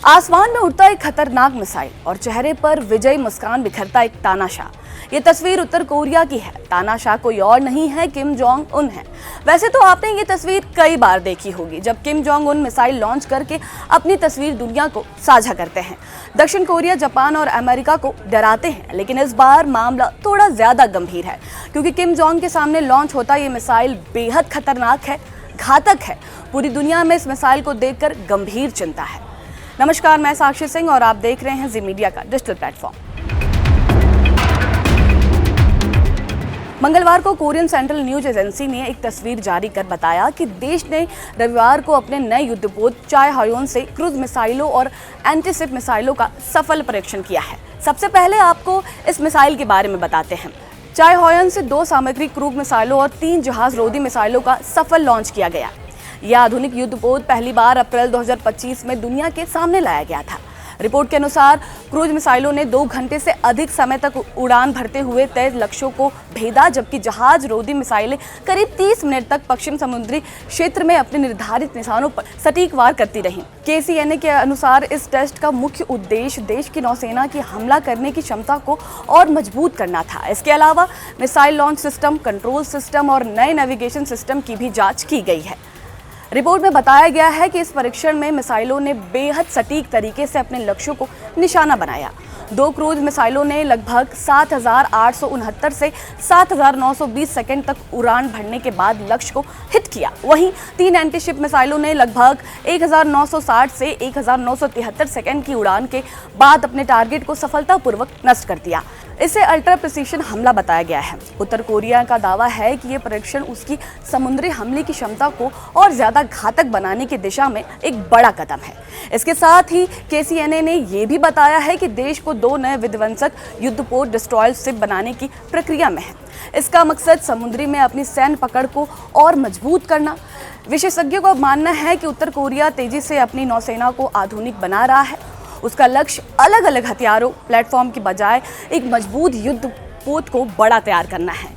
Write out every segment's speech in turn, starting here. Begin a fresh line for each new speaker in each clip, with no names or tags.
आसमान में उड़ता एक खतरनाक मिसाइल और चेहरे पर विजयी मुस्कान बिखरता एक तानाशाह। ये तस्वीर उत्तर कोरिया की है। तानाशाह कोई और नहीं है, किम जोंग उन है। वैसे तो आपने ये तस्वीर कई बार देखी होगी जब Kim Jong Un missile launch करके अपनी तस्वीर दुनिया को साझा करते हैं। दक्षिण कोरिया, जापान और अमेरिका को डराते हैं, लेकिन इस बार मामला थोड़ा ज्यादा गंभीर है क्योंकि किम जोंग के सामने लॉन्च होता ये मिसाइल बेहद खतरनाक है, घातक है। पूरी दुनिया में इस मिसाइल को देखकर गंभीर चिंता है। नमस्कार, मैं साक्षी सिंह और आप देख रहे हैं जी मीडिया का डिजिटल प्लेटफॉर्म। मंगलवार को कोरियन सेंट्रल न्यूज एजेंसी ने एक तस्वीर जारी कर बताया कि देश ने रविवार को अपने नए युद्धपोत चायहयोन से क्रूज मिसाइलों और एंटीशिप मिसाइलों का सफल परीक्षण किया है। सबसे पहले आपको इस मिसाइल के बारे में बताते हैं। चायहयोन से 2 सामग्री क्रूज मिसाइलों और 3 जहाज रोधी मिसाइलों का सफल लॉन्च किया गया। यह आधुनिक युद्धपोत पहली बार अप्रैल 2025 में दुनिया के सामने लाया गया था। रिपोर्ट के अनुसार क्रूज मिसाइलों ने 2 घंटे से अधिक समय तक उड़ान भरते हुए तय लक्ष्यों को भेदा, जबकि जहाज रोधी मिसाइलें करीब 30 मिनट तक पश्चिम समुद्री क्षेत्र में अपने निर्धारित निशानों पर सटीक वार करती रहीं। KCNA के अनुसार इस टेस्ट का मुख्य उद्देश्य देश की नौसेना की हमला करने की क्षमता को और मजबूत करना था। इसके अलावा missile launch system, control system और नए नेविगेशन सिस्टम की भी जाँच की गई है। रिपोर्ट में बताया गया है कि इस परीक्षण में मिसाइलों ने बेहद सटीक तरीके से अपने लक्ष्यों को निशाना बनाया। 2 क्रूज मिसाइलों ने लगभग 7,869 से 7,920 सेकंड तक उड़ान भरने के बाद लक्ष्य को हिट किया। वहीं 3 एंटीशिप मिसाइलों ने लगभग 1,960 से 1,973 सेकंड की उड़ान के बाद अपने टारगेट को सफलतापूर्वक नष्ट कर दिया। इसे अल्ट्रा प्रिसीशन हमला बताया गया है। उत्तर कोरिया का दावा है कि ये परीक्षण उसकी समुद्री हमले की क्षमता को और ज्यादा घातक बनाने की दिशा में एक बड़ा कदम है। इसके साथ ही KCNA ने यह भी बताया है कि देश को 2 नए विध्वंसक युद्धपोत डिस्ट्रॉयर शिप बनाने की प्रक्रिया में है। इसका मकसद समुद्री में अपनी सैन्य पकड़ को और मजबूत करना। विशेषज्ञों का मानना है कि उत्तर कोरिया तेजी से अपनी नौसेना को आधुनिक बना रहा है। उसका लक्ष्य अलग अलग हथियारों प्लेटफॉर्म की बजाय एक मजबूत युद्धपोत को बड़ा तैयार करना है,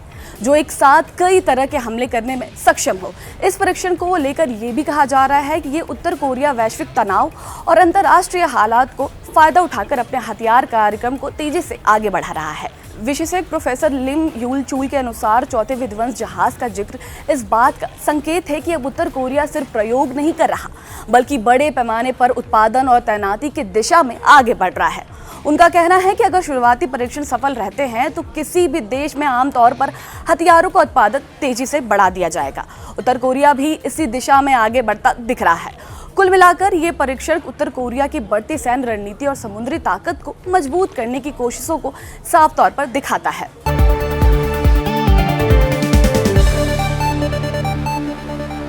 जो एक साथ कई तरह के हमले करने में सक्षम हो। इस परीक्षण को लेकर यह भी कहा जा रहा है कि ये उत्तर कोरिया वैश्विक तनाव और अंतर्राष्ट्रीय हालात को फायदा उठाकर अपने हथियार कार्यक्रम को तेजी से आगे बढ़ा रहा है। विशेषज्ञ प्रोफेसर लिम यूल चूल के अनुसार चौथे विध्वंस जहाज का जिक्र इस बात का संकेत है कि अब उत्तर कोरिया सिर्फ प्रयोग नहीं कर रहा, बल्कि बड़े पैमाने पर उत्पादन और तैनाती की दिशा में आगे बढ़ रहा है। उनका कहना है कि अगर शुरुआती परीक्षण सफल रहते हैं तो किसी भी देश में आमतौर पर हथियारों का उत्पादन तेजी से बढ़ा दिया जाएगा। उत्तर कोरिया भी इसी दिशा में आगे बढ़ता दिख रहा है। कुल मिलाकर ये परीक्षण उत्तर कोरिया की बढ़ती सैन्य रणनीति और समुद्री ताकत को मजबूत करने की कोशिशों को साफ तौर पर दिखाता है।